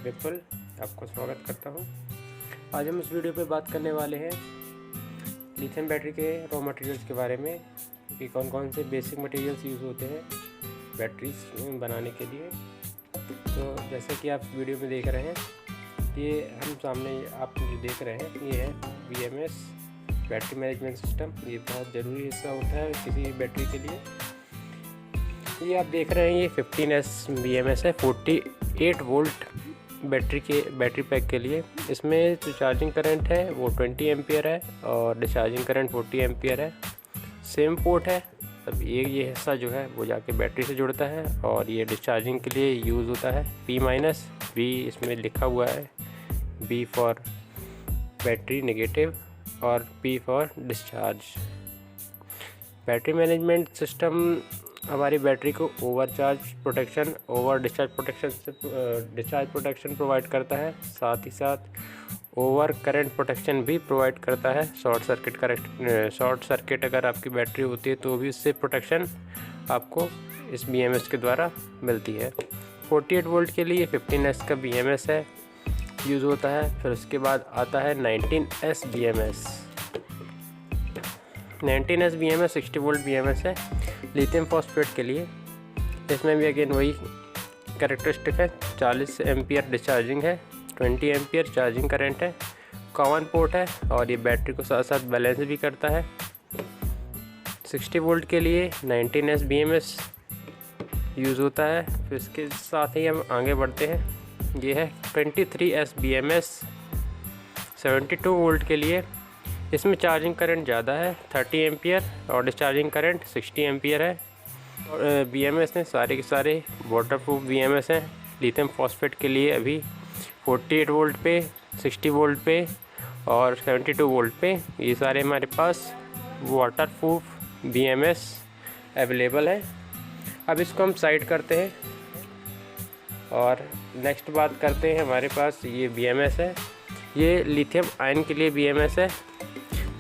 विपुल आपको स्वागत करता हूं। आज हम इस वीडियो पे बात करने वाले हैं लिथियम बैटरी के रॉ मटेरियल्स के बारे में कि कौन कौन से बेसिक मटेरियल्स यूज़ होते हैं बैटरीज बनाने के लिए। तो जैसे कि आप वीडियो में देख रहे हैं, ये हम सामने आप जो देख रहे हैं ये है BMS बैटरी मैनेजमेंट सिस्टम। ये बहुत ज़रूरी हिस्सा होता है किसी बैटरी के लिए। ये आप देख रहे हैं, ये 15S BMS है 48 वोल्ट बैटरी पैक के लिए। इसमें जो चार्जिंग करंट है वो 20 एम्पियर है और डिस्चार्जिंग करंट 40 एम्पियर है। सेम पोर्ट है, तब ये हिस्सा जो है वो जाके बैटरी से जुड़ता है और ये डिस्चार्जिंग के लिए यूज़ होता है। P- B इसमें लिखा हुआ है, B फॉर बैटरी नेगेटिव और P for discharge. Battery management system हमारी बैटरी को ओवर डिस्चार्ज प्रोटेक्शन प्रोवाइड करता है, साथ ही साथ ओवर करंट प्रोटेक्शन भी प्रोवाइड करता है। शॉर्ट सर्किट अगर आपकी बैटरी होती है तो भी इससे प्रोटेक्शन आपको इस BMS के द्वारा मिलती है। 48 वोल्ट के लिए 15S का BMS है यूज़ होता है। फिर उसके बाद आता है 19S BMS 60 वोल्ट BMS है लिथियम फॉस्फेट के लिए। इसमें भी अगेन वही कैरेक्टरिस्टिक है, 40 एम्पियर डिस्चार्जिंग है, 20 एम्पियर चार्जिंग करंट है, कॉमन पोर्ट है और ये बैटरी को साथ साथ बैलेंस भी करता है। 60 वोल्ट के लिए 19S BMS यूज़ होता है। फिर इसके साथ ही हम आगे बढ़ते हैं, ये है 23S BMS 72 वोल्ट के लिए। इसमें चार्जिंग करंट ज़्यादा है, 30 एम्पियर और डिस्चार्जिंग करंट 60 एम्पियर है। और BMS हैं सारे के सारे वाटरप्रूफ BMS हैं लिथियम फॉस्फेट के लिए। अभी 48 वोल्ट पे, 60 वोल्ट पे और 72 वोल्ट पे ये सारे हमारे पास वाटरप्रूफ BMS अवेलेबल है। अब इसको हम साइड करते हैं और नेक्स्ट बात करते हैं। हमारे पास ये BMS है, ये लिथियम आयन के लिए BMS है।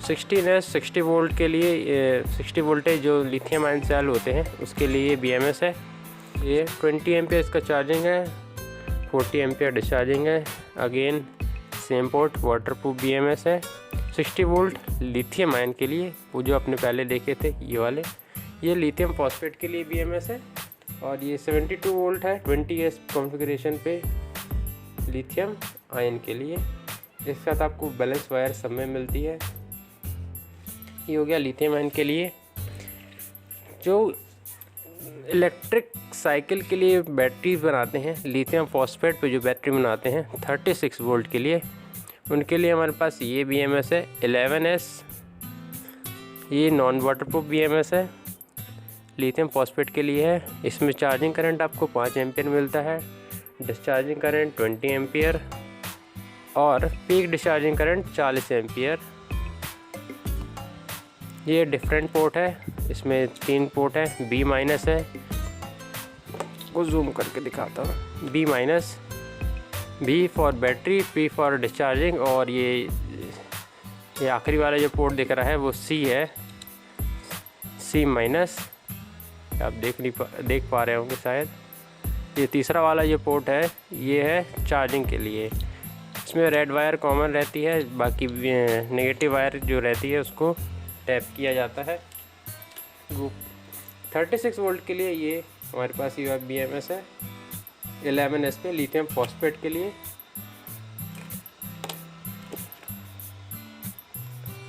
60 वोल्ट के लिए 60 वोल्टेज जो लिथियम आयन सेल होते हैं उसके लिए BMS है। ये 20 एम्पियर इसका चार्जिंग है, 40 एम्पियर डिस्चार्जिंग है। Again same port waterproof BMS है। 60 वोल्ट लिथियम आयन के लिए, वो जो आपने पहले देखे थे ये वाले, ये लिथियम फॉस्फेट के लिए BMS है। और ये 72 वोल्ट है 20S कॉन्फ़िगरेशन पे लिथियम आयन के लिए। इसके साथ आपको बैलेंस वायर सब में मिलती है। ये हो गया लिथियम आयन के लिए। जो इलेक्ट्रिक साइकिल के लिए बैटरी बनाते हैं, लिथियम फॉस्फेट पे जो बैटरी बनाते हैं 36 वोल्ट के लिए, उनके लिए हमारे पास ये BMS है 11S। ये नॉन वाटरप्रूफ BMS है, लिथियम फॉस्फेट के लिए है। इसमें चार्जिंग करंट आपको 5 एम्पियर मिलता है, डिस्चार्जिंग करंट 20 एम्पियर और पीक डिस्चार्जिंग करंट 40 एम्पियर। ये डिफरेंट पोर्ट है, इसमें 3 पोर्ट है। B- है, को जूम करके दिखाता हूँ। B for battery, P for discharging और ये आखिरी वाला जो पोर्ट दिख रहा है वो C है, C-। आप देख पा रहे होंगे शायद। ये तीसरा वाला जो पोर्ट है ये है चार्जिंग के लिए। इसमें रेड वायर कॉमन रहती है, बाकी नेगेटिव वायर जो रहती है उसको टैप किया जाता है। 36 वोल्ट के लिए ये हमारे पास ये BMS है 11S पे लिथियम फॉस्फेट के लिए।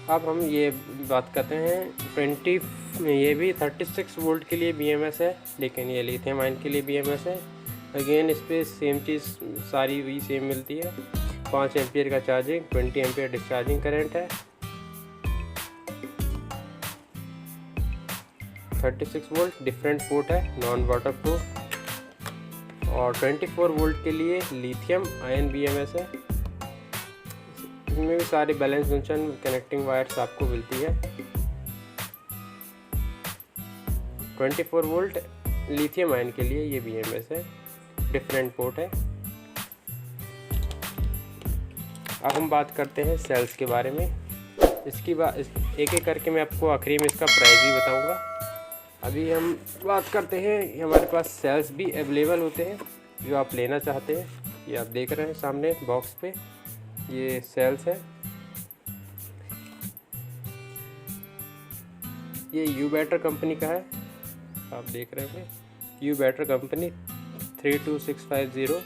अब हम ये बात करते हैं ये भी 36 वोल्ट के लिए BMS है, लेकिन ये लिथियम आयन के लिए BMS है। अगेन इस पर सेम चीज़ सारी वही सेम मिलती है। 5 एम्पियर का चार्जिंग, 20 एम्पियर डिस्चार्जिंग करंट है। 36 वोल्ट डिफरेंट पोर्ट है, नॉन वाटरप्रूफ। और 24 वोल्ट के लिए लिथियम आयन BMS है। इसमें भी सारी बैलेंस जंक्शन कनेक्टिंग वायर्स आपको मिलती है। 24 वोल्ट लिथियम आयन के लिए ये BMS है, डिफरेंट पोर्ट है। अब हम बात करते हैं सेल्स के बारे में। इसकी एक एक करके मैं आपको आखिरी में इसका प्राइस भी बताऊंगा। अभी हम बात करते हैं, हमारे पास सेल्स भी अवेलेबल होते हैं जो आप लेना चाहते हैं। ये आप देख रहे हैं सामने बॉक्स पे ये सेल्स है। ये यू बैटर कंपनी का है, आप देख रहे हैं यू बैटर कंपनी 32650।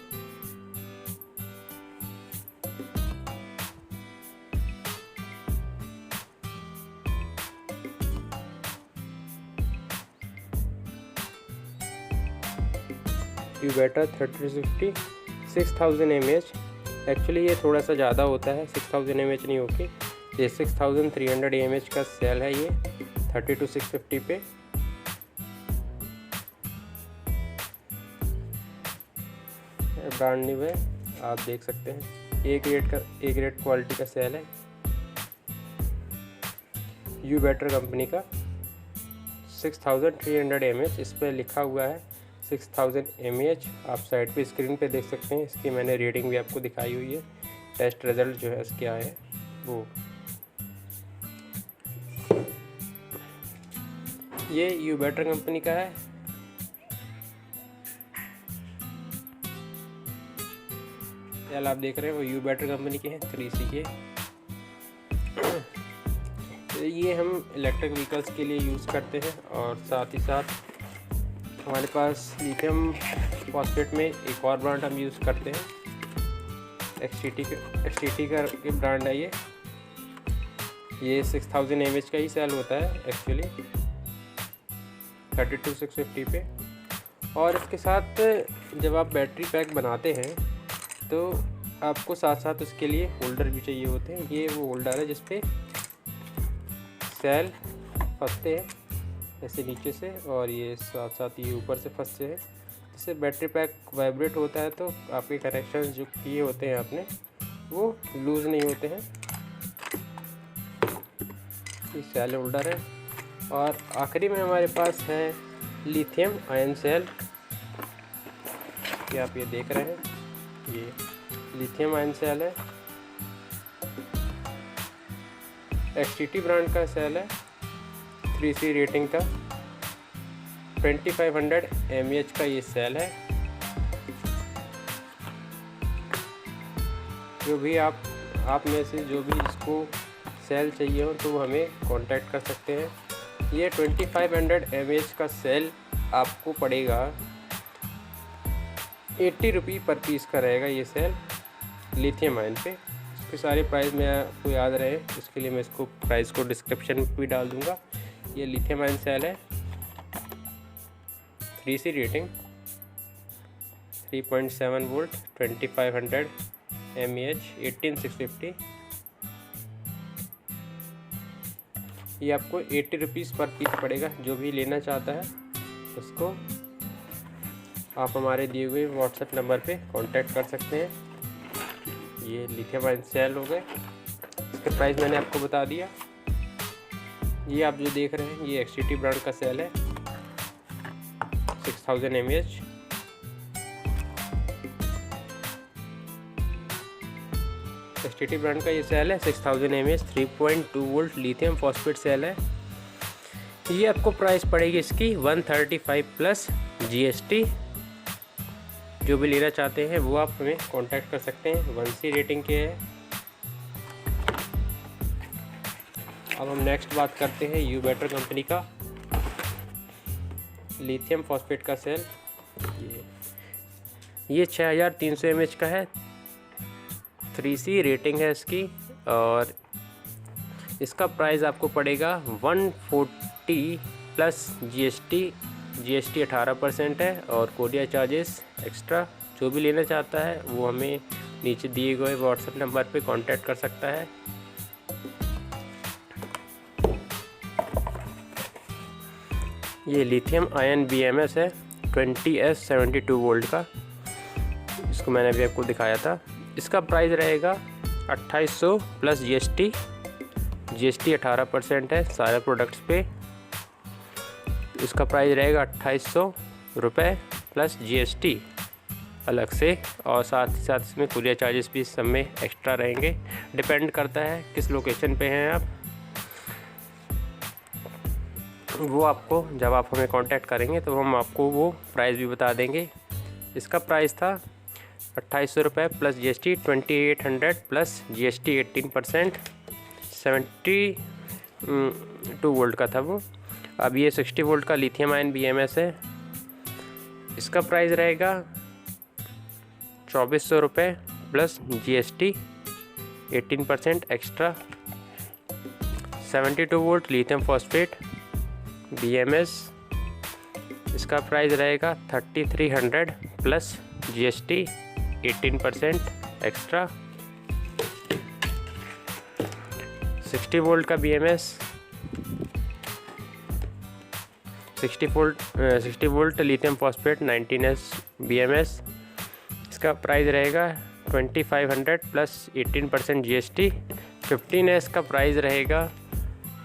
यू बैटर 3060 6000 mAh। एक्चुअली ये थोड़ा सा ज़्यादा होता है, 6000 mAh नहीं होगी, ये 6300 mAh का सेल है। ये 32,650 पे। ब्रांड न्यू है, आप देख सकते हैं। ए ग्रेड क्वालिटी का सेल है यू बैटर कंपनी का। 6300 mAh इस पर लिखा हुआ है, 6000 mAh। आप साइड पे स्क्रीन पे देख सकते हैं, इसकी मैंने रीडिंग भी आपको दिखाई हुई है। टेस्ट रिज़ल्ट जो है इसके आए हैं वो। ये यू बैटर कंपनी का है। यार आप देख रहे हैं वो यू बैटर कंपनी के हैं 3C के। ये हम इलेक्ट्रिक व्हीकल्स के लिए यूज़ करते हैं, और साथ ही साथ हमारे पास लिथियम फॉस्फेट में एक और ब्रांड हम यूज़ करते हैं, XTT का ब्रांड है ये 6000 mAh का ही सेल होता है एक्चुअली, 32,650 पे। और इसके साथ जब आप बैटरी पैक बनाते हैं तो आपको साथ साथ उसके लिए होल्डर भी चाहिए होते हैं। ये वो होल्डर है जिस पे सेल फंसते हैं ऐसे नीचे से, और ये साथ साथ ये ऊपर से फंसते हैं, जिससे बैटरी पैक वाइब्रेट होता है तो आपके कनेक्शन जो किए होते हैं आपने वो लूज़ नहीं होते हैं। ये सेल होल्डर है। और आखिरी में हमारे पास है लिथियम आयन सेल। ये आप ये देख रहे हैं, ये लिथियम आयन सेल है, XTT ब्रांड का सेल है, 3C रेटिंग का, 2500 mAh का ये सेल है। जो भी आप में से जो भी इसको सेल चाहिए हो तो वो हमें कांटेक्ट कर सकते हैं। ये 2500 mAh का सेल आपको पड़ेगा 80 रुपये पर पीस का रहेगा ये सेल लिथियम आयन पे। इसके सारे प्राइस मैं आपको याद रहे उसके लिए मैं इसको प्राइस को डिस्क्रिप्शन में भी डाल दूँगा। ये लिथियम आयन सेल है, 3C रेटिंग, 3.7 वोल्ट, 2500 mAh, 18650। ये आपको 80 रुपीज़ पर पीस पड़ेगा। जो भी लेना चाहता है उसको आप हमारे दिए हुए व्हाट्सएप नंबर पे कांटेक्ट कर सकते हैं। ये लिथियम आयन सेल हो गए, इसका प्राइस मैंने आपको बता दिया। ये आप जो देख रहे हैं ये XTT ब्रांड का सेल है, 6000 mAh। XTT ब्रांड का ये सेल है, 6000 mAh, 3.2 volt lithium phosphate cell है। ये आपको प्राइस पड़ेगी इसकी 135 प्लस GST। जो भी लेना चाहते हैं वो आप हमें कांटेक्ट कर सकते हैं। 1C रेटिंग के है। अब हम नेक्स्ट बात करते हैं यू बैटर कंपनी का लिथियम फॉस्फेट का सेल। ये 6300 mAh का है, 3C रेटिंग है इसकी, और इसका प्राइस आपको पड़ेगा 140 प्लस GST। GST 18% है और कोरियर चार्जेस एक्स्ट्रा। जो भी लेना चाहता है वो हमें नीचे दिए गए व्हाट्सएप नंबर पे कांटेक्ट कर सकता है। ये लिथियम आयन BMS है, 20S 72 वोल्ट का। इसको मैंने अभी आपको दिखाया था। इसका प्राइस रहेगा 2800 प्लस GST। GST 18% है सारे प्रोडक्ट्स पे। इसका प्राइस रहेगा 2800 रुपये प्लस GST अलग से, और साथ ही साथ इसमें कुरियर चार्जेस भी सब में एक्स्ट्रा रहेंगे। डिपेंड करता है किस लोकेशन पे हैं आप, वो आपको जब आप हमें कांटेक्ट करेंगे तो हम आपको वो प्राइस भी बता देंगे। इसका प्राइस था ₹2800 plus GST 2800 plus GST 18%, 72 volt का था वो। अब ये 60 वोल्ट का लिथियम आयन BMS है। इसका प्राइस रहेगा ₹2400 plus GST 18% extra. 72 volt lithium phosphate BMS, इसका प्राइस रहेगा 3300 प्लस GST 18% एक्स्ट्रा। 60 वोल्ट का BMS, 60 volt lithium phosphate 19S BMS, इसका प्राइस रहेगा 2500 प्लस 18% GST। 15S का प्राइस रहेगा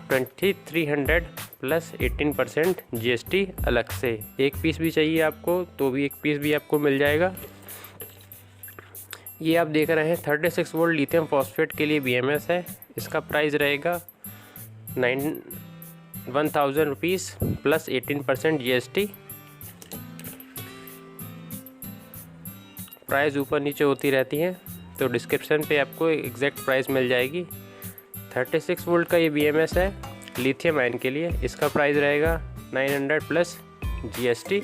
2300 प्लस 18% GST अलग से। एक पीस भी चाहिए आपको तो भी एक पीस भी आपको मिल जाएगा। ये आप देख रहे हैं 36 वोल्ट लिथियम फॉस्फेट के लिए BMS है। इसका प्राइस रहेगा 1000 रुपीज़ प्लस 18% GST। प्राइस ऊपर नीचे होती रहती हैं तो डिस्क्रिप्शन पे आपको एग्जैक्ट प्राइस मिल जाएगी। 36 वोल्ट का ये BMS है लिथियम आयन के लिए। इसका प्राइस रहेगा 900 प्लस GST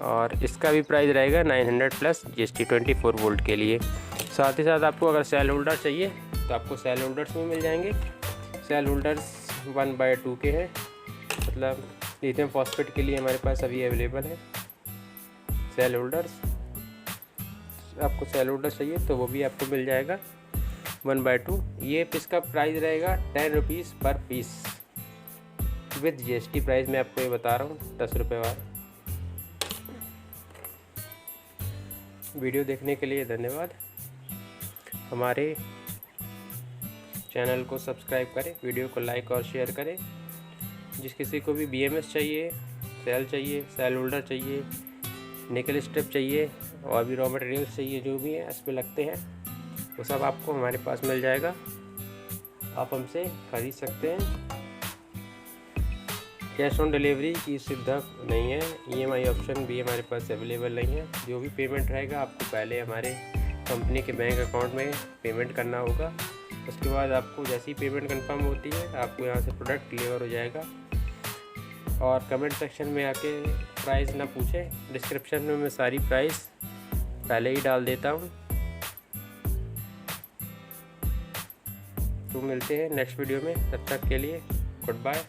और इसका भी प्राइस रहेगा 900 प्लस GST 24 वोल्ट के लिए। साथ ही साथ आपको अगर सेल होल्डर चाहिए तो आपको सेल होल्डर्स भी मिल जाएंगे। सेल होल्डर्स 1/2 के हैं, मतलब लिथियम फॉस्फेट के लिए हमारे पास अभी अवेलेबल है सेल होल्डर्स। आपको सेल होल्डर चाहिए तो वो भी आपको मिल जाएगा 1/2। ये पीस का प्राइस रहेगा 10 रुपीज़ पर पीस विद GST। प्राइस मैं आपको ये बता रहा हूँ 10 रुपये वाला। वीडियो देखने के लिए धन्यवाद। हमारे चैनल को सब्सक्राइब करें, वीडियो को लाइक और शेयर करें। जिस किसी को भी BMS चाहिए, सेल होल्डर चाहिए, निकल स्ट्रिप चाहिए और भी रॉ मटेरियल्स चाहिए, जो भी है इस पर लगते हैं वो सब आपको हमारे पास मिल जाएगा। आप हमसे खरीद सकते हैं। कैश ऑन डिलीवरी की सुविधा नहीं है, EMI ऑप्शन भी हमारे पास अवेलेबल नहीं है। जो भी पेमेंट रहेगा आपको पहले हमारे कंपनी के बैंक अकाउंट में पेमेंट करना होगा। उसके बाद आपको जैसी पेमेंट कंफर्म होती है आपको यहाँ से प्रोडक्ट डिलीवर हो जाएगा। और कमेंट सेक्शन में आके प्राइस ना पूछें, डिस्क्रिप्शन में मैं सारी प्राइस पहले ही डाल देता हूँ। तो मिलते हैं नेक्स्ट वीडियो में, तब तक के लिए गुड बाय।